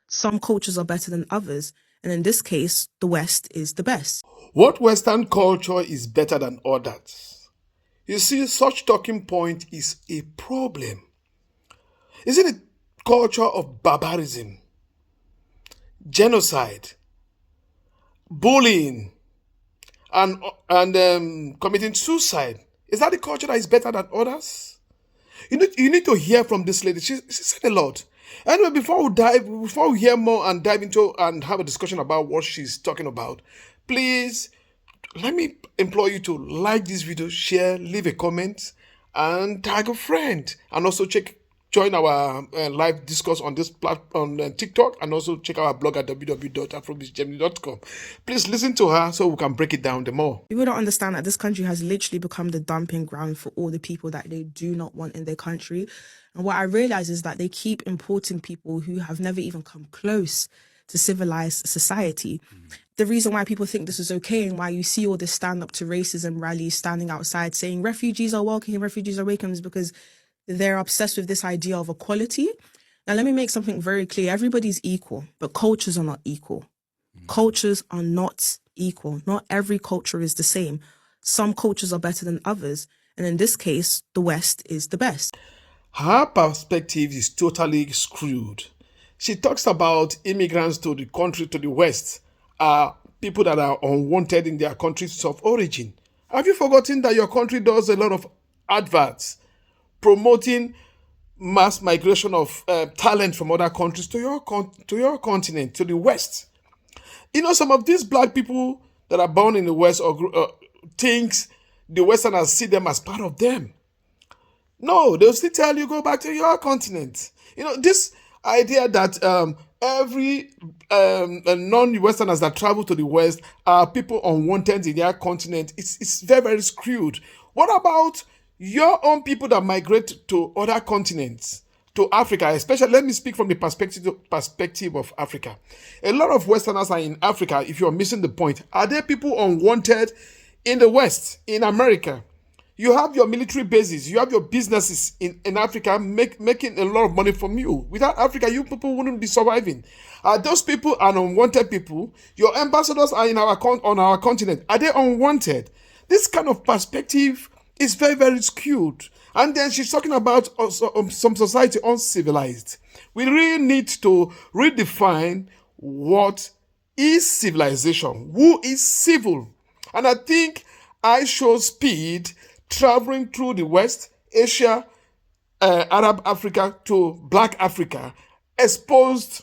Some cultures are better than others, and in this case, the West is the best. What Western culture is better than others? You see, such talking point is a problem. Is it a culture of barbarism, genocide, bullying, and committing suicide? Is that the culture that is better than others? You need to hear from this lady. She said a lot. Anyway, before we hear more and dive into and have a discussion about what she's talking about, please let me implore you to like this video, share, leave a comment, and tag a friend, and also join our live discourse on this platform on TikTok, and also check our blog at www.afrobizgermany.com. Please listen to her so we can break it down the more. People don't understand that this country has literally become the dumping ground for all the people that they do not want in their country. And what I realize is that they keep importing people who have never even come close to civilized society. The reason why people think this is okay and why you see all this stand up to racism rallies standing outside saying refugees are welcome, refugees are welcome, is because they're obsessed with this idea of equality. Now, let me make something very clear. Everybody's equal, but cultures are not equal. Cultures are not equal. Not every culture is the same. Some cultures are better than others. And in this case, the West is the best. Her perspective is totally screwed. She talks about immigrants to the country, to the West, are people that are unwanted in their countries of origin. Have you forgotten that your country does a lot of adverts promoting mass migration of talent from other countries to your continent, to the West? You know, some of these black people that are born in the West thinks the Westerners see them as part of them. No, they'll still tell you, go back to your continent. You know, this idea that every non-Westerners that travel to the West are people unwanted in their continent, it's very, very screwed. What about your own people that migrate to other continents, to Africa, especially? Let me speak from the perspective of Africa. A lot of Westerners are in Africa. If you're missing the point, are there people unwanted in the West, in America? You have your military bases, you have your businesses in Africa making a lot of money from you. Without Africa, you people wouldn't be surviving. Those people are unwanted people. Your ambassadors are on our continent. Are they unwanted? This kind of perspective is very, very skewed. And then she's talking about also, some society uncivilized. We really need to redefine what is civilization. Who is civil? And I think I show speed traveling through the West, Asia, Arab Africa to Black Africa, exposed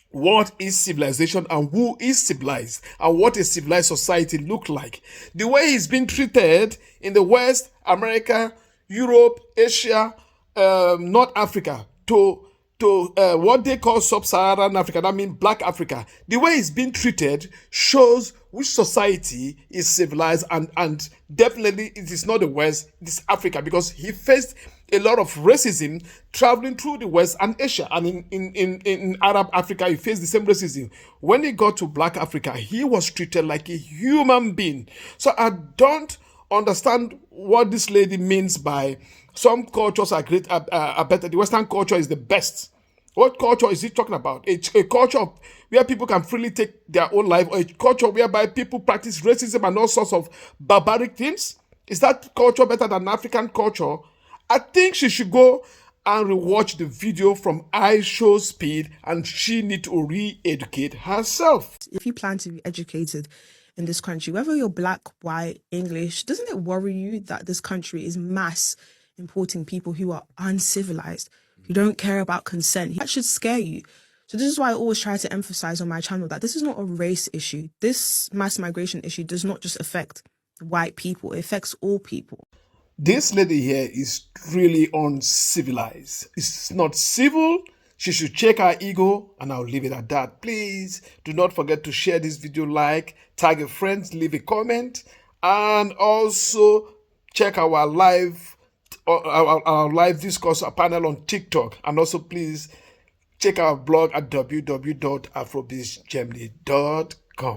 what is civilization and who is civilized and what a civilized society look like. The way it's been treated in the West, America, Europe, Asia, North Africa to what they call sub-Saharan Africa, that means Black Africa. The way it's been treated shows which society is civilized, and definitely it is not the West, it is Africa, because he faced a lot of racism traveling through the West and Asia, and in Arab Africa he faced the same racism. When he got to Black Africa, he was treated like a human being. So I don't understand what this lady means by some cultures are great, are better. The Western culture is the best. What culture is he talking about? A culture where people can freely take their own life, or a culture whereby people practice racism and all sorts of barbaric things? Is that culture better than African culture? I think she should go and rewatch the video from I Show Speed, and she need to re-educate herself. If you plan to be educated in this country, whether you're Black, white, English, doesn't it worry you that this country is mass importing people who are uncivilized, who don't care about consent? That should scare you. So this is why I always try to emphasize on my channel that this is not a race issue. This mass migration issue does not just affect white people, it affects all people. This lady here is really uncivilized. It's not civil. She should check her ego, and I'll leave it at that. Please do not forget to share this video, like, tag a friend, leave a comment, and also check our live discourse panel on TikTok. And also please check our blog at www.afrobizgermany.com.